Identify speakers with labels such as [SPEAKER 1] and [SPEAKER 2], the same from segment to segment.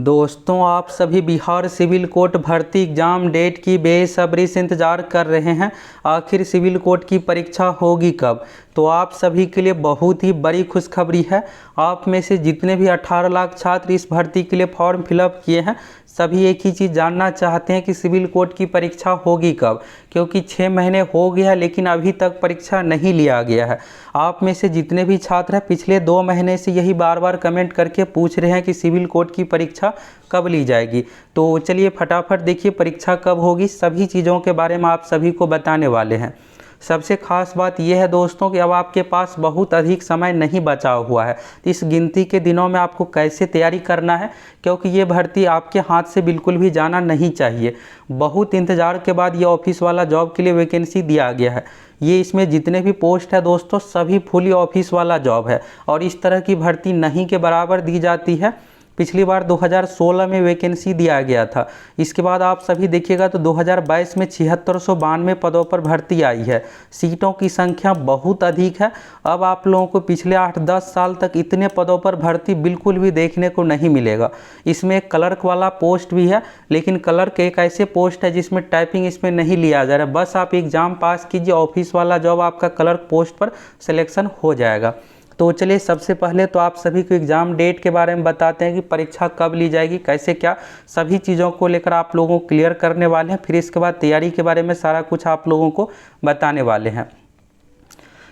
[SPEAKER 1] दोस्तों, आप सभी बिहार सिविल कोर्ट भर्ती एग्ज़ाम डेट की बेसब्री से इंतज़ार कर रहे हैं। आखिर सिविल कोर्ट की परीक्षा होगी कब? तो आप सभी के लिए बहुत ही बड़ी खुशखबरी है। आप में से जितने भी 18 लाख छात्र इस भर्ती के लिए फॉर्म फिलअप किए हैं, सभी एक ही चीज़ जानना चाहते हैं कि सिविल कोर्ट की परीक्षा होगी कब, क्योंकि 6 महीने हो गया है लेकिन अभी तक परीक्षा नहीं लिया गया है। आप में से जितने भी छात्र हैं पिछले 2 महीने से यही बार बार कमेंट करके पूछ रहे हैं कि सिविल कोर्ट की परीक्षा कब ली जाएगी। तो चलिए फटाफट देखिए परीक्षा कब होगी, सभी चीज़ों के बारे में आप सभी को बताने वाले हैं। सबसे खास बात यह है दोस्तों कि अब आपके पास बहुत अधिक समय नहीं बचा हुआ है। इस गिनती के दिनों में आपको कैसे तैयारी करना है, क्योंकि ये भर्ती आपके हाथ से बिल्कुल भी जाना नहीं चाहिए। बहुत इंतज़ार के बाद ये ऑफिस वाला जॉब के लिए वैकेंसी दिया गया है। ये इसमें जितने भी पोस्ट है दोस्तों सभी फुली ऑफिस वाला जॉब है और इस तरह की भर्ती नहीं के बराबर दी जाती है। पिछली बार 2016 में वैकेंसी दिया गया था। इसके बाद आप सभी देखिएगा तो 2022 में 7692 पदों पर भर्ती आई है। सीटों की संख्या बहुत अधिक है। अब आप लोगों को पिछले 8-10 साल तक इतने पदों पर भर्ती बिल्कुल भी देखने को नहीं मिलेगा। इसमें एक क्लर्क वाला पोस्ट भी है, लेकिन क्लर्क एक ऐसे पोस्ट है जिसमें टाइपिंग इसमें नहीं लिया जा रहा है। बस आप एग्ज़ाम पास कीजिए, ऑफिस वाला जॉब आपका क्लर्क पोस्ट पर सिलेक्शन हो जाएगा। तो चलिए सबसे पहले तो आप सभी को एग्ज़ाम डेट के बारे में बताते हैं कि परीक्षा कब ली जाएगी, कैसे क्या, सभी चीज़ों को लेकर आप लोगों को क्लियर करने वाले हैं। फिर इसके बाद तैयारी के बारे में सारा कुछ आप लोगों को बताने वाले हैं।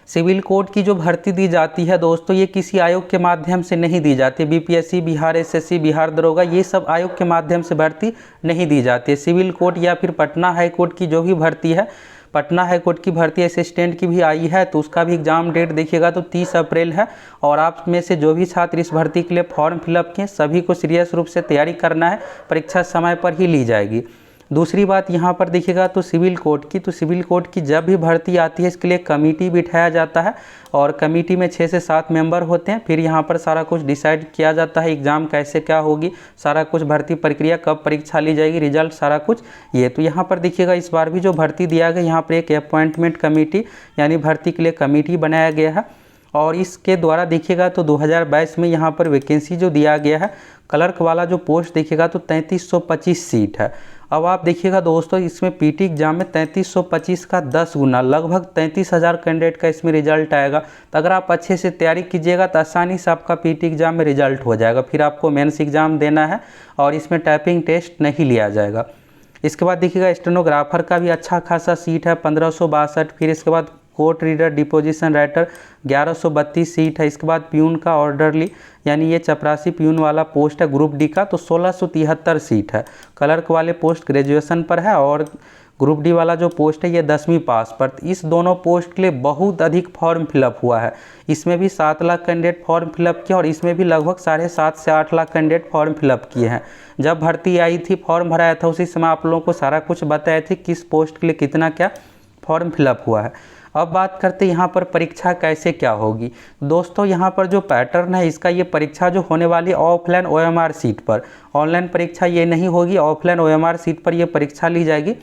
[SPEAKER 1] सिविल कोर्ट की जो भर्ती दी जाती है दोस्तों, ये किसी आयोग के माध्यम से नहीं दी जाती। बीपीएससी, बिहार एसएससी, बिहार दरोगा, ये सब आयोग के माध्यम से भर्ती नहीं दी जाती है। सिविल कोर्ट या फिर पटना हाई कोर्ट की जो भी भर्ती है, पटना हाई कोर्ट की भर्ती असिस्टेंट की भी आई है, तो उसका भी एग्ज़ाम डेट देखिएगा तो 30 अप्रैल है। और आप में से जो भी छात्र इस भर्ती के लिए फॉर्म फिलअप किए, सभी को सीरियस रूप से तैयारी करना है। परीक्षा समय पर ही ली जाएगी। दूसरी बात यहाँ पर देखिएगा तो सिविल कोर्ट की, तो सिविल कोर्ट की जब भी भर्ती आती है इसके लिए कमेटी बिठाया जाता है और कमेटी में 6 से 7 मेंबर होते हैं। फिर यहाँ पर सारा कुछ डिसाइड किया जाता है, एग्ज़ाम कैसे क्या होगी, सारा कुछ भर्ती प्रक्रिया, कब परीक्षा ली जाएगी, रिजल्ट, सारा कुछ ये। तो यहाँ पर देखिएगा इस बार भी जो भर्ती दिया गया, यहाँ पर एक अपॉइंटमेंट कमेटी यानी भर्ती के लिए कमेटी बनाया गया है और इसके द्वारा देखिएगा तो 2022 में यहाँ पर वैकेंसी जो दिया गया है, क्लर्क वाला जो पोस्ट देखिएगा तो 3325 सीट है। अब आप देखिएगा दोस्तों, इसमें पीटी एग्जाम में 3325 का 10 गुना, लगभग 33,000 कैंडिडेट का इसमें रिजल्ट आएगा। तो अगर आप अच्छे से तैयारी कीजिएगा तो आसानी से आपका पीटी एग्जाम में रिजल्ट हो जाएगा। फिर आपको मेंस एग्जाम देना है और इसमें टाइपिंग टेस्ट नहीं लिया जाएगा। इसके बाद देखिएगा स्टेनोग्राफर का भी अच्छा खासा सीट है 1562। फिर इसके बाद court reader, deposition writer 1132 seat है। इसके बाद प्यून का ऑर्डरली यानी ये चपरासी प्यून वाला पोस्ट है ग्रुप डी का, तो 1673 सीट है। क्लर्क वाले पोस्ट ग्रेजुएशन पर है और ग्रुप डी वाला जो पोस्ट है ये 10वीं पास पर। इस दोनों पोस्ट के लिए बहुत अधिक फॉर्म फिलअप हुआ है। इसमें भी 7 लाख कैंडिडेट फॉर्म फिलअप किया और इसमें भी लगभग 7.5 से 8 लाख कैंडिडेट फॉर्म फिलअप किए हैं। जब भर्ती आई थी, फॉर्म भराया था, उसी समय आप लोगों को सारा कुछ बताया था किस पोस्ट के लिए कितना क्या फॉर्म फिलअप हुआ है। अब बात करते हैं यहाँ पर परीक्षा कैसे क्या होगी। दोस्तों यहाँ पर जो पैटर्न है इसका, ये परीक्षा जो होने वाली ऑफलाइन ओएमआर सीट पर, ऑनलाइन परीक्षा ये नहीं होगी, ऑफलाइन ओएमआर सीट पर ये परीक्षा ली जाएगी।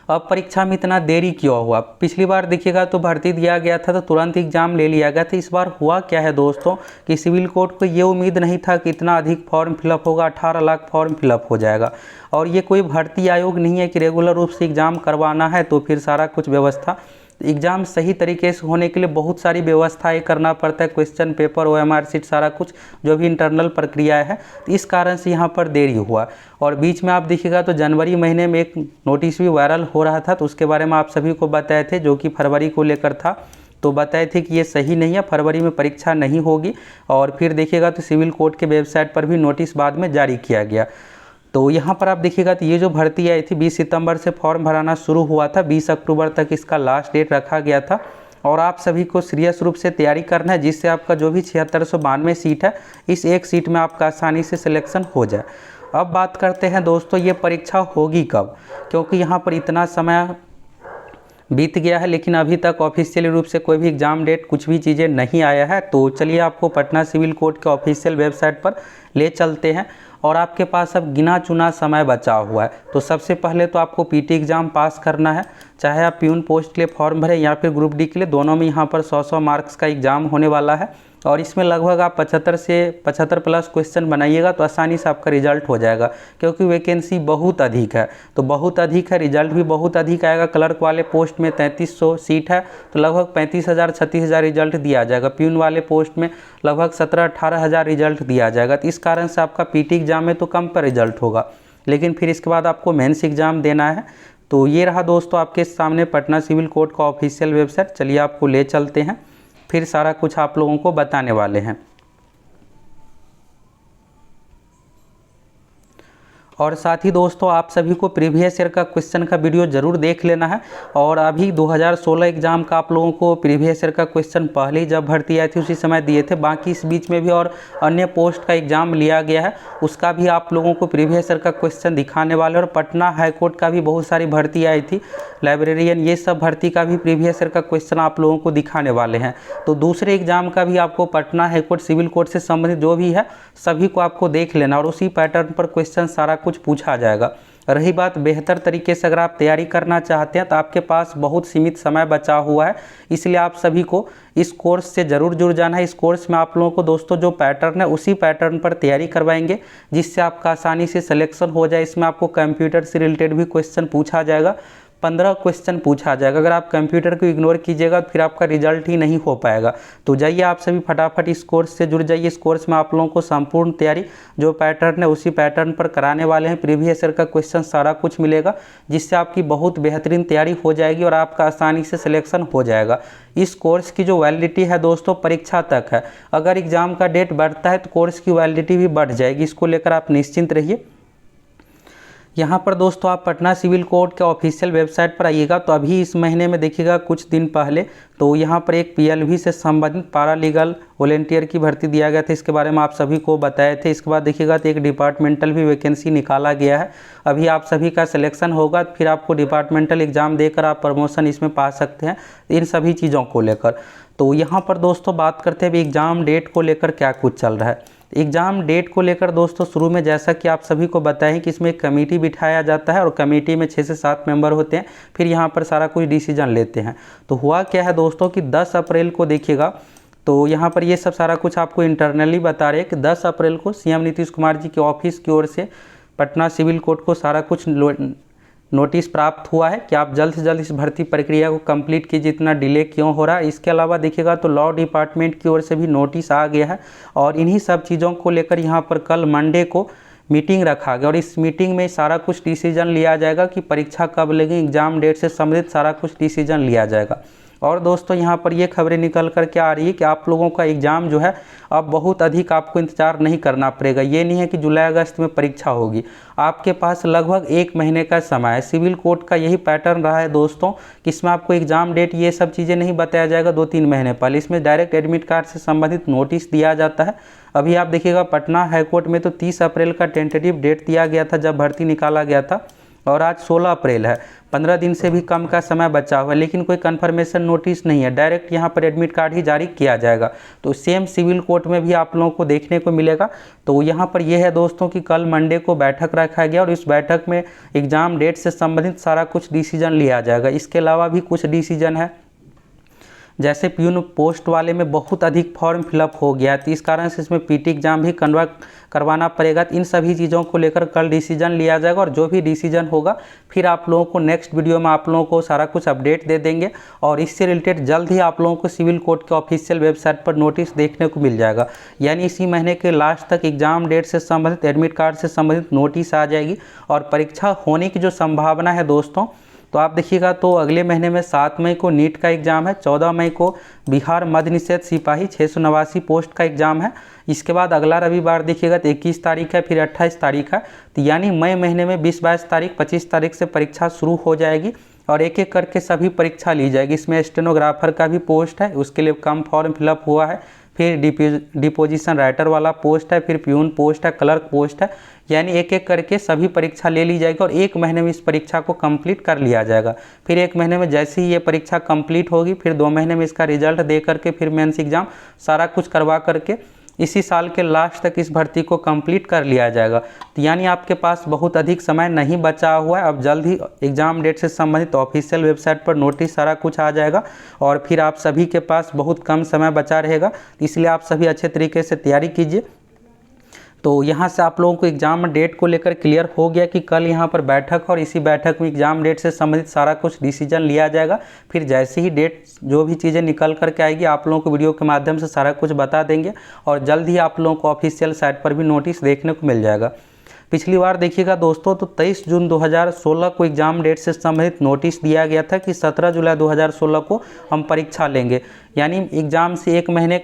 [SPEAKER 1] अब परीक्षा में इतना देरी क्यों हुआ? पिछली बार देखिएगा तो भर्ती दिया गया था तो तुरंत एग्जाम ले लिया गया था। इस बार हुआ क्या है दोस्तों कि सिविल कोर्ट को ये उम्मीद नहीं था कि इतना अधिक फॉर्म फिलअप होगा, 18 लाख फॉर्म फिलअप हो जाएगा। और ये कोई भर्ती आयोग नहीं है कि रेगुलर रूप से एग्ज़ाम करवाना है तो फिर सारा कुछ व्यवस्था, एग्ज़ाम सही तरीके से होने के लिए बहुत सारी व्यवस्थाएं करना पड़ता है, क्वेश्चन पेपर, ओएमआर सीट, सारा कुछ जो भी इंटरनल प्रक्रिया है। तो इस कारण से यहाँ पर देरी हुआ। और बीच में आप देखिएगा तो जनवरी महीने में एक नोटिस भी वायरल हो रहा था, तो उसके बारे में आप सभी को बताए थे, जो कि फरवरी को लेकर था। तो बताए थे कि ये सही नहीं है, फरवरी में परीक्षा नहीं होगी। और फिर देखिएगा तो सिविल कोर्ट के वेबसाइट पर भी नोटिस बाद में जारी किया गया। तो यहाँ पर आप देखिएगा तो ये जो भर्ती आई थी 20 सितंबर से फॉर्म भराना शुरू हुआ था, 20 अक्टूबर तक इसका लास्ट डेट रखा गया था। और आप सभी को सीरियस रूप से तैयारी करना है, जिससे आपका जो भी 7692 सीट है, इस एक सीट में आपका आसानी से सिलेक्शन हो जाए। अब बात करते हैं दोस्तों ये परीक्षा होगी कब, क्योंकि यहाँ पर इतना समय बीत गया है लेकिन अभी तक ऑफिशियल रूप से कोई भी एग्ज़ाम डेट, कुछ भी चीज़ें नहीं आया है। तो चलिए आपको पटना सिविल कोर्ट के ऑफिशियल वेबसाइट पर ले चलते हैं और आपके पास अब गिना चुना समय बचा हुआ है। तो सबसे पहले तो आपको पीटी एग्ज़ाम पास करना है, चाहे आप प्यून पोस्ट के लिए फॉर्म भरें या फिर ग्रुप डी के लिए, दोनों में यहाँ पर 100-100 मार्क्स का एग्ज़ाम होने वाला है। और इसमें लगभग आप 75 से 75 प्लस क्वेश्चन बनाइएगा तो आसानी से आपका रिजल्ट हो जाएगा, क्योंकि वैकेंसी बहुत अधिक है। तो बहुत अधिक है, रिजल्ट भी बहुत अधिक आएगा। क्लर्क वाले पोस्ट में 3300 सीट है तो लगभग 35,000 36,000 रिजल्ट दिया जाएगा। प्यून वाले पोस्ट में लगभग 17-18 हज़ार रिजल्ट दिया जाएगा। तो इस कारण से आपका पीटी एग्जाम में तो कम पर रिजल्ट होगा, लेकिन फिर इसके बाद आपको मेंस एग्जाम देना है। तो ये रहा दोस्तों आपके सामने पटना सिविल कोर्ट का ऑफिशियल वेबसाइट। चलिए आपको ले चलते हैं, फिर सारा कुछ आप लोगों को बताने वाले हैं। और साथ ही दोस्तों आप सभी को प्रीवियस ईयर का क्वेश्चन का वीडियो ज़रूर देख लेना है। और अभी 2016 एग्ज़ाम का आप लोगों को प्रीवियस ईयर का क्वेश्चन पहले ही जब भर्ती आई थी उसी समय दिए थे। बाकी इस बीच में भी और अन्य पोस्ट का एग्ज़ाम लिया गया है, उसका भी आप लोगों को प्रीवियस ईयर का क्वेश्चन दिखाने वाले। और पटना हाईकोर्ट का भी बहुत सारी भर्ती आई थी, लाइब्रेरियन, ये सब भर्ती का भी प्रीवियस ईयर का क्वेश्चन आप लोगों को दिखाने वाले हैं। तो दूसरे एग्ज़ाम का भी आपको पटना हाईकोर्ट सिविल कोर्ट से संबंधित जो भी है सभी को आपको देख लेना, और उसी पैटर्न पर क्वेश्चन सारा कुछ पूछा जाएगा। रही बात बेहतर तरीके से अगर आप तैयारी करना चाहते हैं तो आपके पास बहुत सीमित समय बचा हुआ है, इसलिए आप सभी को इस कोर्स से ज़रूर जुड़ जाना है। इस कोर्स में आप लोगों को दोस्तों जो पैटर्न है उसी पैटर्न पर तैयारी करवाएंगे, जिससे आपका आसानी से सिलेक्शन हो जाए। इसमें आपको कंप्यूटर से रिलेटेड भी क्वेश्चन पूछा जाएगा, 15 क्वेश्चन पूछा जाएगा। अगर आप कंप्यूटर को इग्नोर कीजिएगा तो फिर आपका रिजल्ट ही नहीं हो पाएगा। तो जाइए आप सभी फटाफट इस कोर्स से जुड़ जाइए। इस कोर्स में आप लोगों को संपूर्ण तैयारी जो पैटर्न है उसी पैटर्न पर कराने वाले हैं। प्रीवियस ईयर का क्वेश्चन सारा कुछ मिलेगा, जिससे आपकी बहुत बेहतरीन तैयारी हो जाएगी और आपका आसानी से सिलेक्शन हो जाएगा। इस कोर्स की जो वैलिडिटी है दोस्तों परीक्षा तक है। अगर एग्जाम का डेट बढ़ता है तो कोर्स की वैलिडिटी भी बढ़ जाएगी, इसको लेकर आप निश्चिंत रहिए। यहाँ पर दोस्तों आप पटना सिविल कोर्ट के ऑफिशियल वेबसाइट पर आइएगा तो अभी इस महीने में देखिएगा कुछ दिन पहले तो यहाँ पर एक पीएलवी से संबंधित पैरालीगल वॉलेंटियर की भर्ती दिया गया था, इसके बारे में आप सभी को बताए थे। इसके बाद देखिएगा तो एक डिपार्टमेंटल भी वैकेंसी निकाला गया है। अभी आप सभी का सिलेक्शन होगा फिर आपको डिपार्टमेंटल एग्जाम देकर आप प्रमोशन इसमें पा सकते हैं, इन सभी चीज़ों को लेकर। तो यहाँ पर दोस्तों बात करते हैं अभी एग्ज़ाम डेट को लेकर क्या कुछ चल रहा है। एग्ज़ाम डेट को लेकर दोस्तों शुरू में जैसा कि आप सभी को बताएं कि इसमें एक कमेटी बिठाया जाता है और कमेटी में 6 से 7 मेंबर होते हैं, फिर यहाँ पर सारा कुछ डिसीजन लेते हैं। तो हुआ क्या है दोस्तों कि 10 अप्रैल को देखिएगा तो यहाँ पर ये सब सारा कुछ आपको इंटरनली बता रहे हैं कि 10 अप्रैल को सीएम नीतीश कुमार जी के ऑफिस की ओर से पटना सिविल कोर्ट को सारा कुछ नोटिस प्राप्त हुआ है कि आप जल्द से जल्द इस भर्ती प्रक्रिया को कंप्लीट कीजिए, इतना डिले क्यों हो रहा है। इसके अलावा देखिएगा तो लॉ डिपार्टमेंट की ओर से भी नोटिस आ गया है और इन्हीं सब चीज़ों को लेकर यहाँ पर कल मंडे को मीटिंग रखा गया और इस मीटिंग में सारा कुछ डिसीजन लिया जाएगा कि परीक्षा कब लगेगी, एग्जाम डेट से संबंधित सारा कुछ डिसीजन लिया जाएगा। और दोस्तों यहाँ पर ये खबरें निकल कर के आ रही है कि आप लोगों का एग्ज़ाम जो है अब बहुत अधिक आपको इंतज़ार नहीं करना पड़ेगा। ये नहीं है कि जुलाई अगस्त में परीक्षा होगी, आपके पास लगभग 1 महीने का समय है। सिविल कोर्ट का यही पैटर्न रहा है दोस्तों कि इसमें आपको एग्ज़ाम डेट ये सब चीज़ें नहीं बताया जाएगा 2-3 महीने पहले, इसमें डायरेक्ट एडमिट कार्ड से संबंधित नोटिस दिया जाता है। अभी आप देखिएगा पटना हाईकोर्ट में तो 30 अप्रैल का टेंटेटिव डेट दिया गया था जब भर्ती निकाला गया था और आज 16 अप्रैल है, 15 दिन से भी कम का समय बचा हुआ है, लेकिन कोई कंफर्मेशन नोटिस नहीं है। डायरेक्ट यहाँ पर एडमिट कार्ड ही जारी किया जाएगा। तो सेम सिविल कोर्ट में भी आप लोगों को देखने को मिलेगा। तो यहाँ पर यह है दोस्तों कि कल मंडे को बैठक रखा गया और इस बैठक में एग्ज़ाम डेट से संबंधित सारा कुछ डिसीजन लिया जाएगा। इसके अलावा भी कुछ डिसीजन है, जैसे प्यून पोस्ट वाले में बहुत अधिक फॉर्म फिलअप हो गया तो इस कारण से इसमें पीटी एग्जाम भी करवाना पड़ेगा। तो इन सभी चीज़ों को लेकर कल डिसीजन लिया जाएगा और जो भी डिसीजन होगा फिर आप लोगों को नेक्स्ट वीडियो में आप लोगों को सारा कुछ अपडेट दे देंगे और इससे रिलेटेड जल्द ही आप लोगों को सिविल कोर्ट के ऑफिशियल वेबसाइट पर नोटिस देखने को मिल जाएगा। यानी इसी महीने के लास्ट तक एग्जाम डेट से संबंधित एडमिट कार्ड से संबंधित नोटिस आ जाएगी और परीक्षा होने की जो संभावना है दोस्तों तो आप देखिएगा तो अगले महीने में 7 मई को नीट का एग्ज़ाम है, 14 मई को बिहार मद्य निषेध सिपाही 689 पोस्ट का एग्ज़ाम है। इसके बाद अगला रविवार देखिएगा तो 21 तारीख है, फिर 28 तारीख है। तो यानी मई महीने में 20-22 तारीख 25 तारीख से परीक्षा शुरू हो जाएगी और एक एक करके सभी परीक्षा ली जाएगी। इसमें स्टेनोग्राफर का भी पोस्ट है, उसके लिए कम फॉर्म फिलअप हुआ है, फिर डिपोजिशन राइटर वाला पोस्ट है, फिर प्यून पोस्ट है, क्लर्क पोस्ट है। यानी एक एक करके सभी परीक्षा ले ली जाएगी और 1 महीने में इस परीक्षा को कंप्लीट कर लिया जाएगा। फिर 1 महीने में जैसे ही ये परीक्षा कंप्लीट होगी फिर 2 महीने में इसका रिजल्ट दे करके फिर मेंस एग्ज़ाम सारा कुछ करवा करके इसी साल के लास्ट तक इस भर्ती को कंप्लीट कर लिया जाएगा। तो यानी आपके पास बहुत अधिक समय नहीं बचा हुआ है। अब जल्द ही एग्ज़ाम डेट से संबंधित ऑफिशियल वेबसाइट पर नोटिस सारा कुछ आ जाएगा और फिर आप सभी के पास बहुत कम समय बचा रहेगा, इसलिए आप सभी अच्छे तरीके से तैयारी कीजिए। तो यहाँ से आप लोगों को एग्ज़ाम डेट को लेकर क्लियर हो गया कि कल यहाँ पर बैठक और इसी बैठक में एग्ज़ाम डेट से संबंधित सारा कुछ डिसीजन लिया जाएगा। फिर जैसे ही डेट जो भी चीज़ें निकल करके आएगी आप लोगों को वीडियो के माध्यम से सारा कुछ बता देंगे और जल्द ही आप लोगों को ऑफिशियल साइट पर भी नोटिस देखने को मिल जाएगा। पिछली बार देखिएगा दोस्तों, तो 23 जून 2016 को एग्ज़ाम डेट से संबंधित नोटिस दिया गया था कि 17 जुलाई 2016 को हम परीक्षा लेंगे। यानी एग्ज़ाम से 1 महीने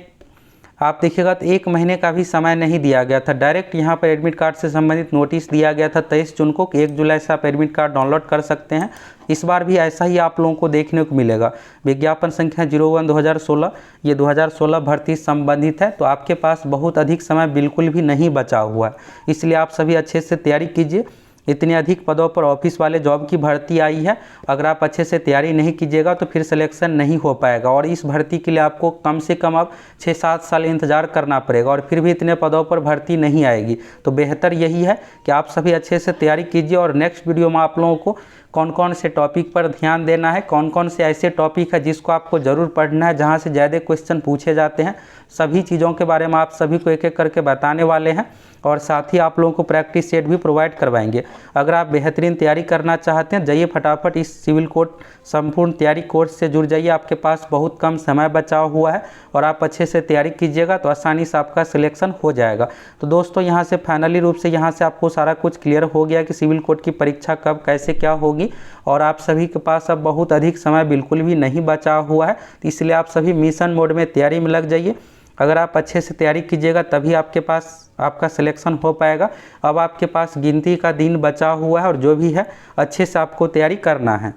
[SPEAKER 1] आप देखिएगा तो 1 महीने का भी समय नहीं दिया गया था। डायरेक्ट यहाँ पर एडमिट कार्ड से संबंधित नोटिस दिया गया था 23 जून को कि 1 जुलाई से आप एडमिट कार्ड डाउनलोड कर सकते हैं। इस बार भी ऐसा ही आप लोगों को देखने को मिलेगा। विज्ञापन संख्या 01/2016 ये 2016 भर्ती संबंधित है। तो आपके पास बहुत अधिक समय बिल्कुल भी नहीं बचा हुआ है, इसलिए आप सभी अच्छे से तैयारी कीजिए। इतने अधिक पदों पर ऑफिस वाले जॉब की भर्ती आई है, अगर आप अच्छे से तैयारी नहीं कीजिएगा तो फिर सिलेक्शन नहीं हो पाएगा और इस भर्ती के लिए आपको कम से कम अब 6-7 साल इंतज़ार करना पड़ेगा और फिर भी इतने पदों पर भर्ती नहीं आएगी। तो बेहतर यही है कि आप सभी अच्छे से तैयारी कीजिए और नेक्स्ट वीडियो में आप लोगों को कौन कौन से टॉपिक पर ध्यान देना है, कौन कौन से ऐसे टॉपिक है जिसको आपको ज़रूर पढ़ना है, जहाँ से ज़्यादा क्वेश्चन पूछे जाते हैं, सभी चीज़ों के बारे में आप सभी को एक एक करके बताने वाले हैं और साथ ही आप लोगों को प्रैक्टिस सेट भी प्रोवाइड करवाएंगे। अगर आप बेहतरीन तैयारी करना चाहते हैं, जाइए फटाफट इस सिविल कोड संपूर्ण तैयारी कोर्स से जुड़ जाइए। आपके पास बहुत कम समय बचा हुआ है और आप अच्छे से तैयारी कीजिएगा तो आसानी से आपका सिलेक्शन हो जाएगा। तो दोस्तों यहाँ से फाइनली रूप से यहाँ से आपको सारा कुछ क्लियर हो गया कि सिविल कोड की परीक्षा कब कैसे क्या होगी और आप सभी के पास अब बहुत अधिक समय बिल्कुल भी नहीं बचा हुआ है। तो इसलिए आप सभी मिशन मोड में तैयारी में लग जाइए। अगर आप अच्छे से तैयारी कीजिएगा तभी आपके पास आपका सिलेक्शन हो पाएगा। अब आपके पास गिनती का दिन बचा हुआ है और जो भी है अच्छे से आपको तैयारी करना है।